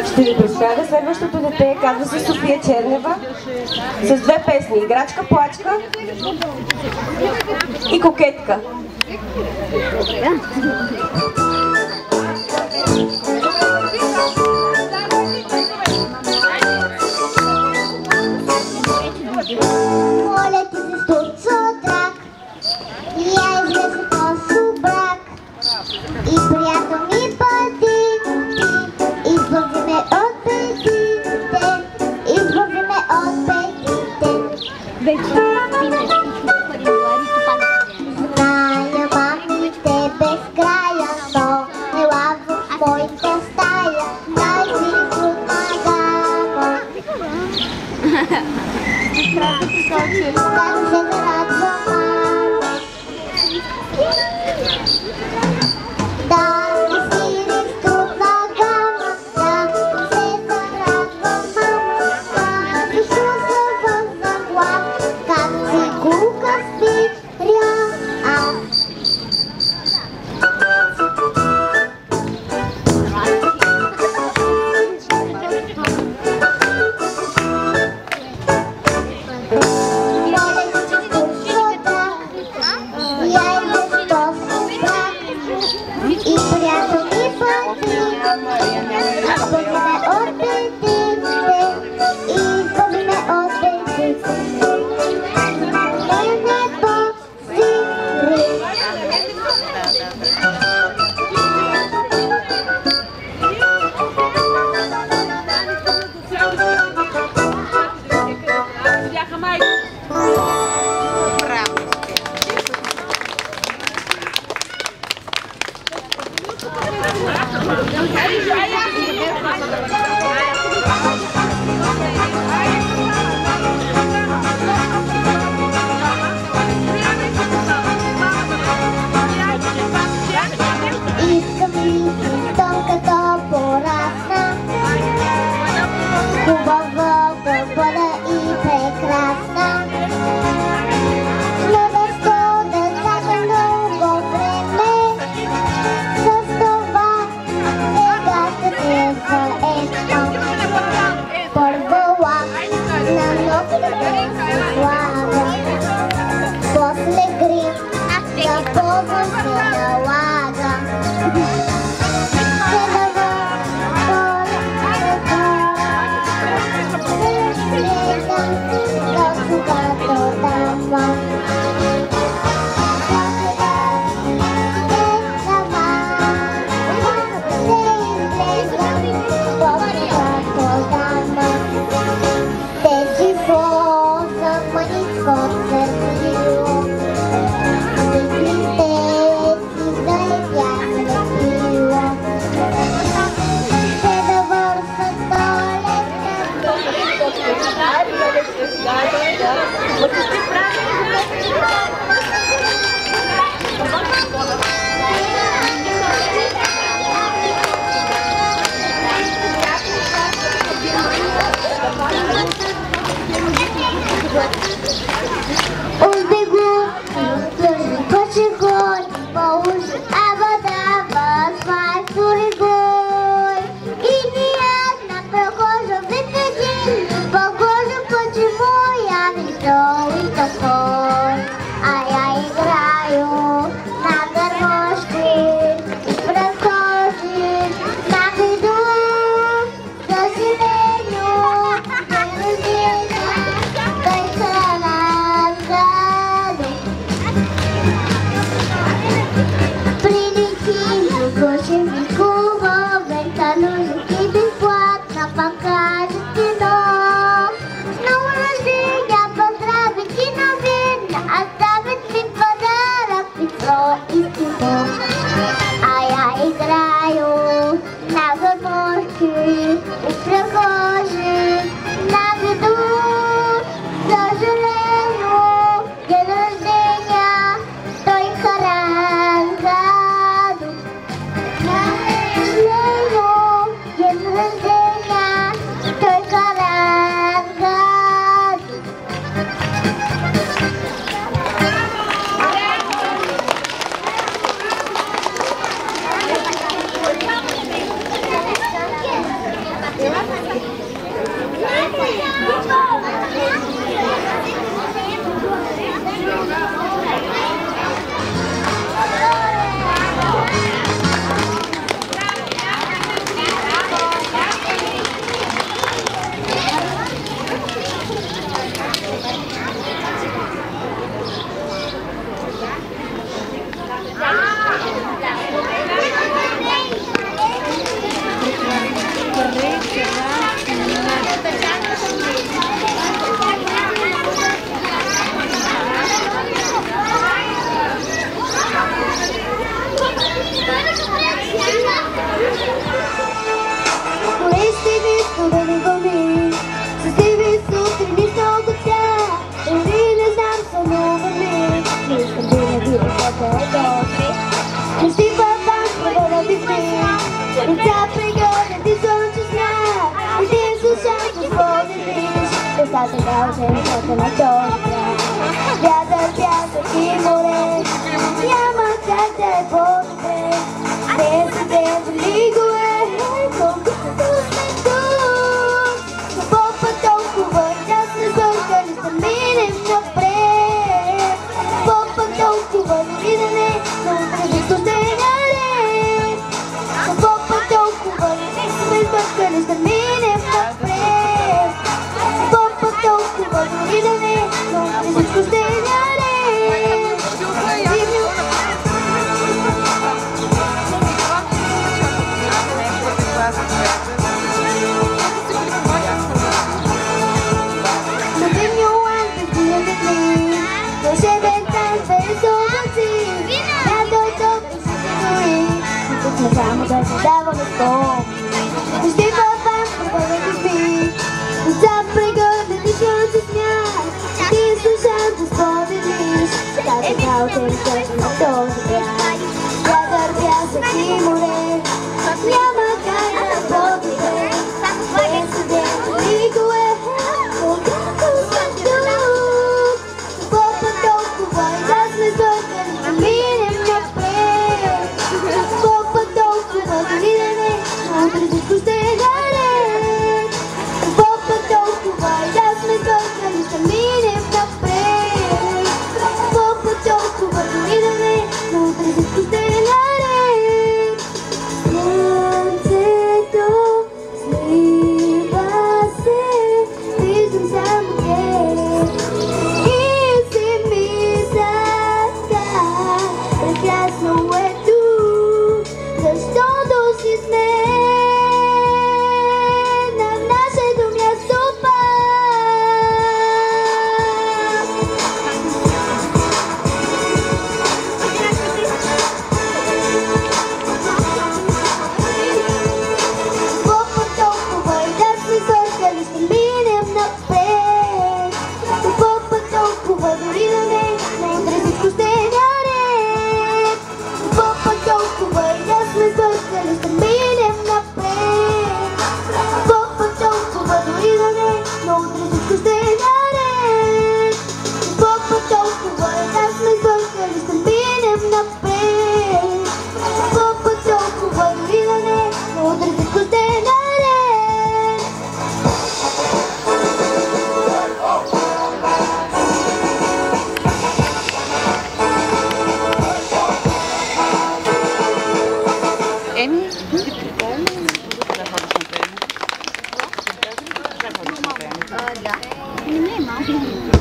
Ще ви представя следващото дете, казва се София Чернева, с две песни: Играчка, плачка и Кокетка. Моля ти се стурцо драк, я излезе по брак и приятел ми бъди ти, избави ме от бедите, избави ме от бедите. Зная мамите без края, но ела в моята стая, най-близо нагама. Как се зарадва мама, да не свири с трудна гама, да се зарадва мама, да се чувства заглав, как си гулка спиря. Поздравляю! така ученицата на този град. Вятър, пясък и море, няма как да е по-добре. Тези лигове, колкото сме тук. Но по-път толкова и нас не свършали, да минем напред. По-път толкова дори да не, но утре ще е наред. Но по-път толкова и не сме свършали, да минем напред. По-път толкова дори да не, но утре всичко ще е наред. Само да се даваме стол. Ще бъдем пребърнати сми. За прегърнати ще се смят. Ти слушам да споделиш. Тази ученица на този град. Вятър, пясък и море, няма как да по-добре. Без студенти лигове, когато сме тук. По-път толкова и да сме свързани, да минем напред. По-път толкова дори да не, но утре всичко ще е наред. По-път толкова и да сме свързани, да минем напред. По-път толкова дори да не, но утре всичко ще е наред. Слънцето слива се, виждам само теб. И си мисълта, прекрасно е тук, защото си с мен на нашето място пак. По-път толкова и да сме свършали, ще минем напред. По-път толкова дори да не, но утре всичко ще е наред. По-път толкова и да сме свършали, ще минем напред. По-път толкова дори да не, но утре всичко ще е наред. По-път толкова и да сме свършали, ще минем напред. По-път толкова дори да не, но утре всичко ще е наред. Еми, ти приколно. Да ходиш на време. Да ходиш на време. Да. Не е малко.